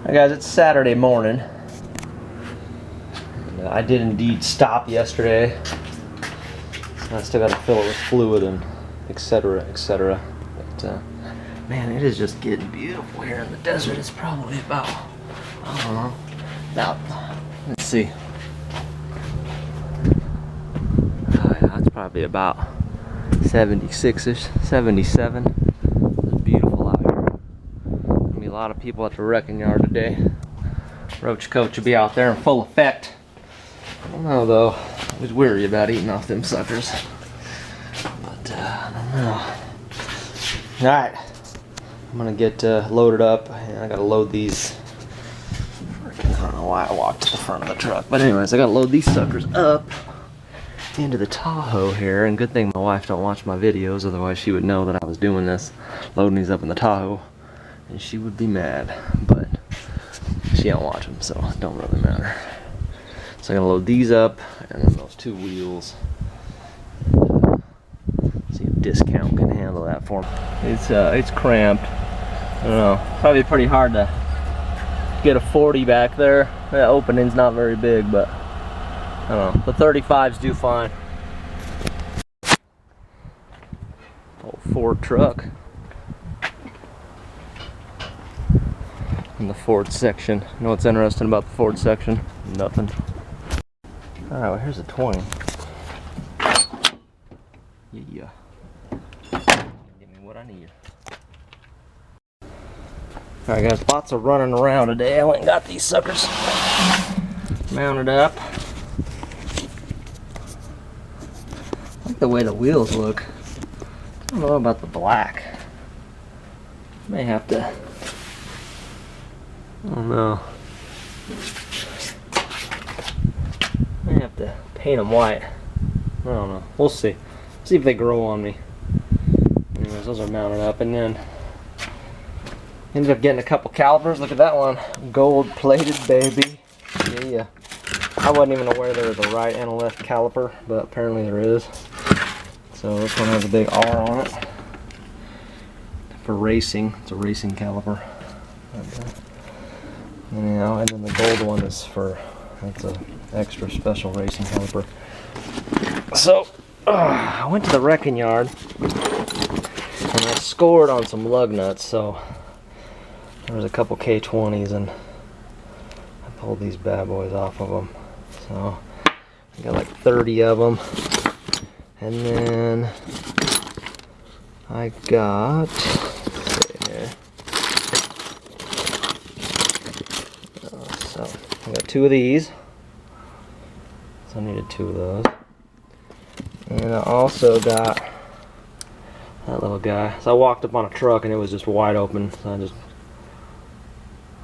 Hi guys, it's Saturday morning. I did indeed stop yesterday. I still got to fill it with fluid and etc. etc. But man, it is just getting beautiful here in the desert. It's probably about, I don't know, let's see. Oh yeah, it's probably about 76ish, 77. It's beautiful out here. Gonna be a lot of people at the wrecking yard today. Roach coach will be out there in full effect. I don't know though. I was weary about eating off them suckers. But I don't know. Alright. I'm gonna get loaded up, and I gotta load these. I don't know why I walked to the front of the truck. But anyways, I gotta load these suckers up into the Tahoe here. And good thing my wife don't watch my videos, otherwise she would know that I was doing this, loading these up in the Tahoe. And she would be mad. But she don't watch them, so it don't really matter. So I'm gonna load these up, and then those two wheels. See if Discount can handle that for me. It's cramped. I don't know. Probably pretty hard to get a 40 back there. The opening's not very big, but I don't know. The 35s do fine. Old Ford truck. In the Ford section. You know what's interesting about the Ford section? Nothing. Alright, well here's a 20. Yeah. Give me what I need. Alright guys, lots of running around today. I went and got these suckers mounted up. I like the way the wheels look. I don't know about the black. May have to, I don't know. I have to paint them white. I don't know. We'll see. See if they grow on me. Anyways, those are mounted up, and then ended up getting a couple calipers. Look at that one, gold-plated, baby. Yeah. I wasn't even aware there was a right and a left caliper, but apparently there is. So this one has a big R on it for racing. It's a racing caliper. Anyhow, and then the gold one is for, that's a extra special racing caliper. So I went to the wrecking yard and I scored on some lug nuts. So there was a couple K20s and I pulled these bad boys off of them. So I got like 30 of them, and then I got, so I got 2 of these. So I needed 2 of those. And I also got that little guy. So I walked up on a truck and it was just wide open. So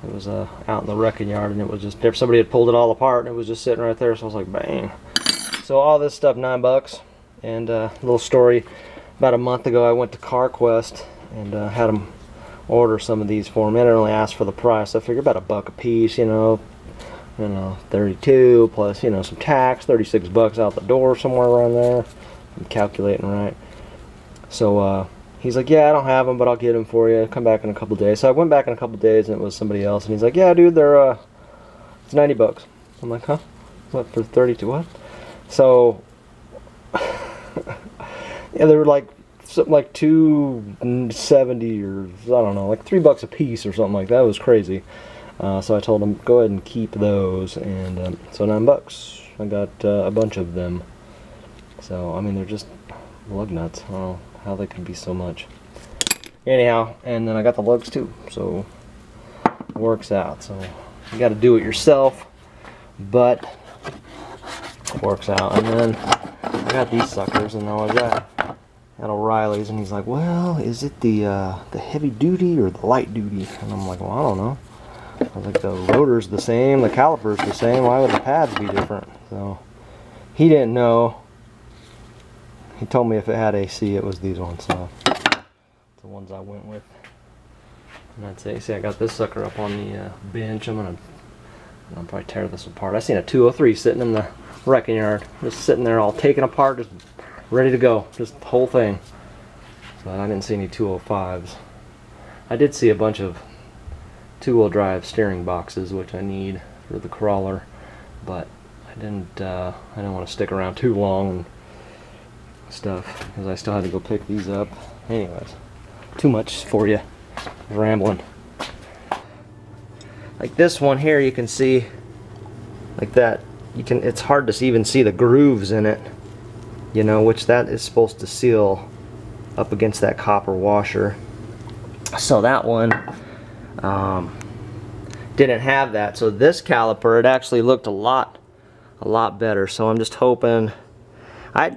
it was out in the wrecking yard, and it was just, somebody had pulled it all apart and it was just sitting right there. So I was like, bang. So all this stuff, $9. And a little story, about a month ago I went to CarQuest and had them order some of these for me. I didn't really ask for the price. I figured about $1 a piece, you know, 32 plus, you know, some tax, $36 out the door, somewhere around there. I'm calculating right. So he's like, yeah, I don't have them, but I'll get them for you. Come back in a couple days. So I went back in a couple days, and it was somebody else, and he's like, yeah, dude, they're it's $90. I'm like, huh? What, for 32? What? So yeah, they were like something like $2.70 or I don't know, like $3 a piece or something like that. It was crazy. So I told him, go ahead and keep those, and so $9. I got a bunch of them. So I mean, they're just lug nuts. I don't know how they could be so much. Anyhow, and then I got the lugs too, so it works out. So you got to do it yourself, but it works out. And then I got these suckers, and I was at O'Reilly's, and he's like, well, is it the heavy duty or the light duty? And I'm like, well, I don't know. I was like, the rotor's the same, the caliper's the same, why would the pads be different? So he didn't know. He told me if it had AC, it was these ones, so the ones I went with. And that's it. See, I got this sucker up on the bench. I'll probably tear this apart. I seen a 203 sitting in the wrecking yard, just sitting there all taken apart, just ready to go, just the whole thing. So I didn't see any 205s. I did see a bunch of two-wheel drive steering boxes, which I need for the crawler, but I didn't want to stick around too long and stuff because I still had to go pick these up. Anyways, too much for you. Rambling. Like this one here, you can see like that. It's hard to even see the grooves in it, you know, which that is supposed to seal up against that copper washer. So that one didn't have that. So this caliper, it actually looked a lot better. So I'm just hoping. I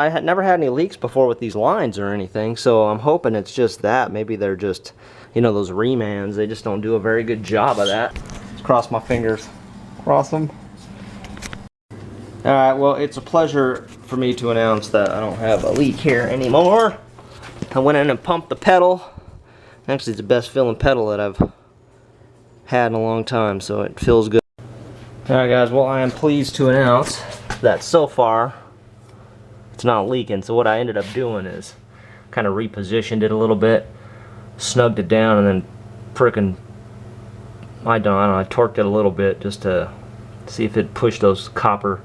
had never had any leaks before with these lines or anything, so I'm hoping it's just that. Maybe they're just, you know, those remans, they just don't do a very good job of that. Just cross my fingers. Cross them. Alright, well, it's a pleasure for me to announce that I don't have a leak here anymore. I went in and pumped the pedal. Actually, it's the best feeling pedal that I've had in a long time, so it feels good. Alright guys, well, I am pleased to announce that so far it's not leaking. So what I ended up doing is kind of repositioned it a little bit, snugged it down, and then frickin' I torqued it a little bit just to see if it pushed those copper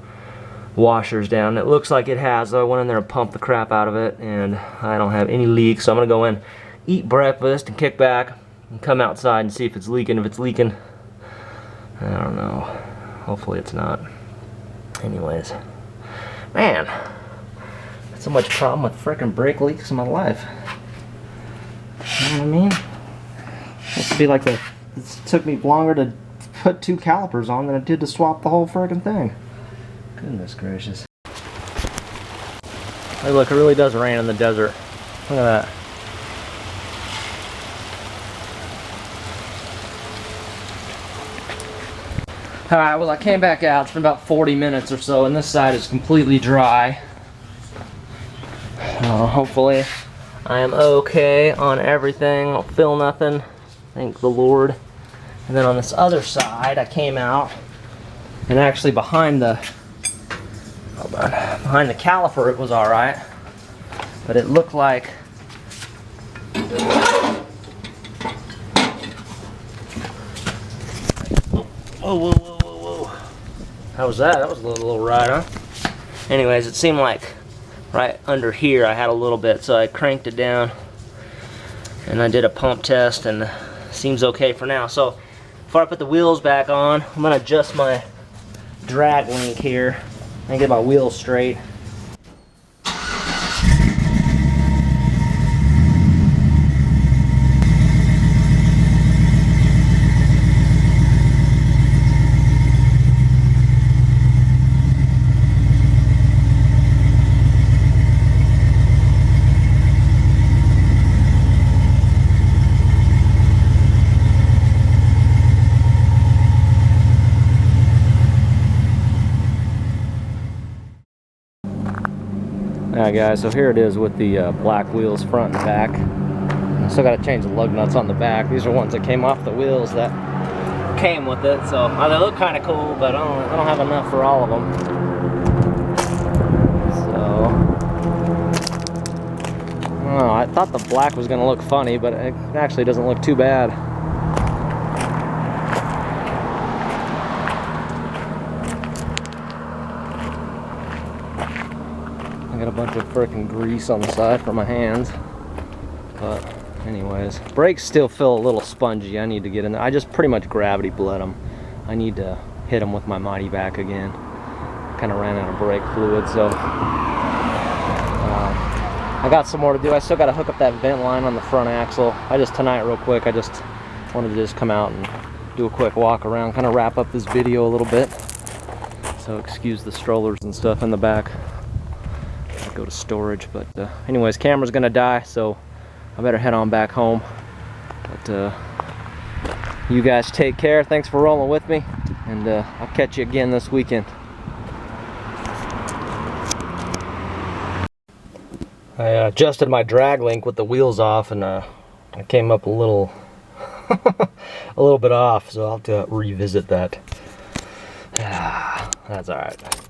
washers down. It looks like it has, so I went in there and pumped the crap out of it, and I don't have any leaks. So I'm gonna go in, eat breakfast, and kick back and come outside and see if it's leaking. If it's leaking, I don't know. Hopefully it's not. Anyways, man, so much problem with frickin' brake leaks in my life. You know what I mean? It's to be like it took me longer to put 2 calipers on than it did to swap the whole frickin' thing. Goodness gracious. Hey, look, it really does rain in the desert. Look at that. Alright, well, I came back out. It's been about 40 minutes or so, and this side is completely dry. Hopefully I am okay on everything. I'll feel nothing, thank the Lord. And then on this other side, I came out, and actually behind the caliper it was alright, but it looked like whoa. How was that? That was a little ride, huh? Anyways, it seemed like right under here I had a little bit, so I cranked it down and I did a pump test, and seems okay for now. So before I put the wheels back on, I'm gonna adjust my drag link here and get my wheels straight. Alright guys, so here it is with the black wheels front and back. I still got to change the lug nuts on the back. These are ones that came off the wheels that came with it, so they look kind of cool, but I don't have enough for all of them. So I don't know, I thought the black was going to look funny, but it actually doesn't look too bad. I got a bunch of frickin' grease on the side for my hands, but anyways, brakes still feel a little spongy. I need to get in there. I just pretty much gravity bled them. I need to hit them with my mighty back again. Kind of ran out of brake fluid, so I got some more to do. I still got to hook up that vent line on the front axle. Tonight real quick, I just wanted to just come out and do a quick walk around, kind of wrap up this video a little bit. So excuse the strollers and stuff in the back. Go to storage, but anyways, camera's gonna die, so I better head on back home. But you guys take care. Thanks for rolling with me, and I'll catch you again this weekend. I adjusted my drag link with the wheels off, and I came up a little a little bit off, so I'll have to revisit that. That's all right.